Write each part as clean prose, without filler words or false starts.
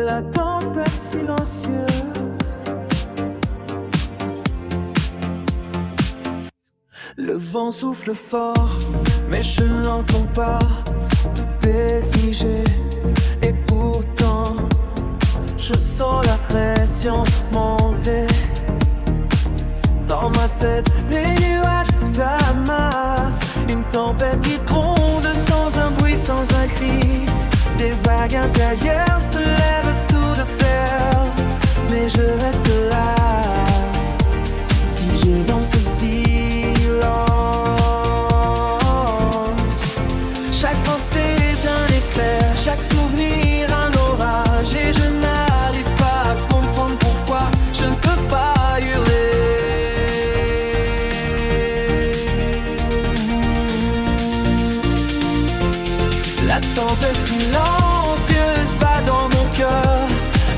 la tempête silencieuse. Le vent souffle fort, mais je n'entends pas. Tout est figé, et pourtant je sens la pression monter. Dans ma tête, les nuages s'amassent. Une tempête qui gronde sans un bruit, sans un cri. Des vagues intérieures se lèvent tout de fer. Mais je reste là, figé dans ce silence. Chaque pensée est un éclair, chaque souvenir un orage. Et je n'arrive pas à comprendre pourquoi je ne peux pas hurler. La tempête silencieuse bat dans mon cœur.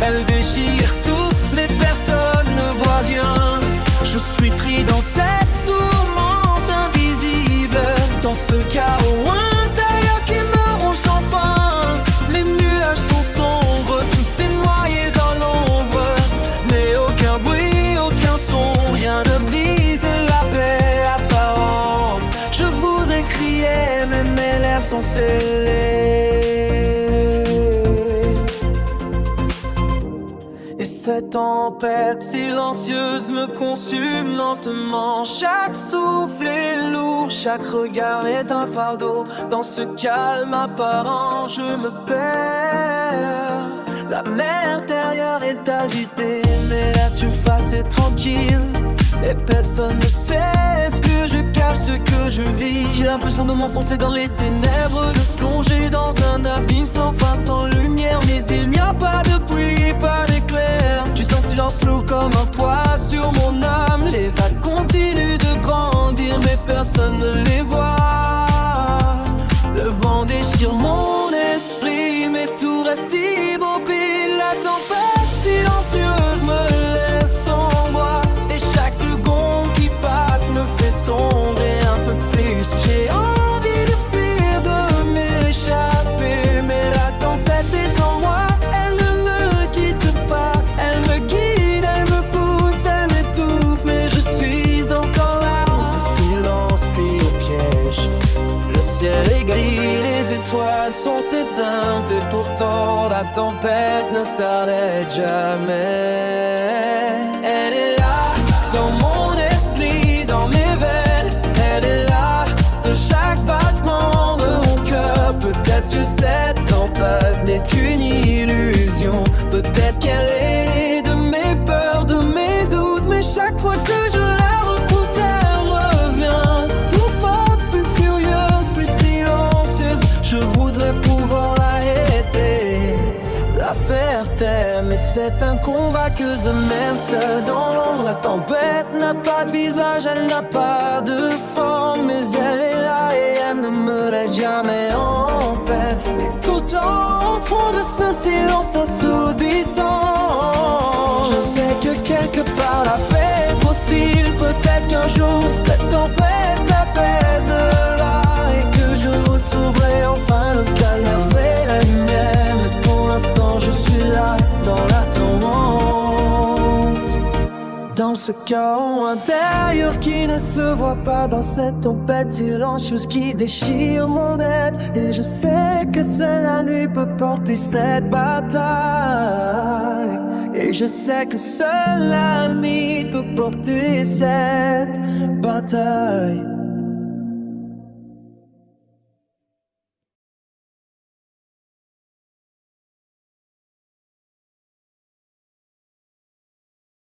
Elle déchire tout, mais personne ne voit rien. Je suis pris dans cette tourmente invisible, dans ce chaos intérieur qui me ronge sans fin. Les nuages sont sombres, tout est noyé dans l'ombre. Mais aucun bruit, aucun son, rien ne brise la paix apparente. Je voudrais crier, mais mes lèvres sont scellées. Et cette tempête silencieuse me consume lentement. Chaque souffle est lourd, chaque regard est un fardeau. Dans ce calme apparent, je me perds. La mer intérieure est agitée, mais la surface est tranquille. Et personne ne sait ce que je cache, ce que je vis. J'ai l'impression de m'enfoncer dans les ténèbres, de plonger dans un abîme sans fin, sans lumière. Mais il n'y a pas de pluie, pas d'éclair, juste un silence lourd comme un poids sur mon âme. Les vagues continuent de grandir, mais personne ne les voit. Le vent déchire mon esprit, mais tout reste immobile. La tempête silencieuse me laisse sans voix. Et chaque seconde qui passe me fait sombrer un peu plus. J'ai envie de fuir, de m'échapper, mais la tempête est en moi. Elle ne me quitte pas, elle me guide, elle me pousse, elle m'étouffe. Mais je suis encore là, dans ce silence pris au piège. Le ciel est gris, les étoiles sont éteintes. Et pourtant la tempête ne s'arrête jamais. Elle est là, dans mon esprit, dans mes veines. Elle est là, de chaque battement de mon cœur. Peut-être que cette tempête n'est qu'une illusion. Peut-être qu'elle est de mes peurs, de mes doutes. Mais chaque fois que je la repousse, elle revient. Plus forte, plus furieuse, plus silencieuse. Je voudrais pouvoir l'arrêter, la faire taire, mais c'est un combat que je mène seul dans l'ombre. La tempête n'a pas de visage, elle n'a pas de forme, mais elle est là et elle ne me laisse jamais en paix. Et pourtant, au fond de ce silence assourdissant, je sais que quelque part la paix est possible. Peut-être qu'un jour cette tempête s'apaisera et que je retrouverai enfin le calme et la lumière. Mais pour l'instant je suis là, dans la tourmente, dans ce chaos intérieur qui ne se voit pas, dans cette tempête silencieuse qui déchire mon être. Et je sais que seule la nuit peut porter cette bataille. Et je sais que seule la nuit peut porter cette bataille.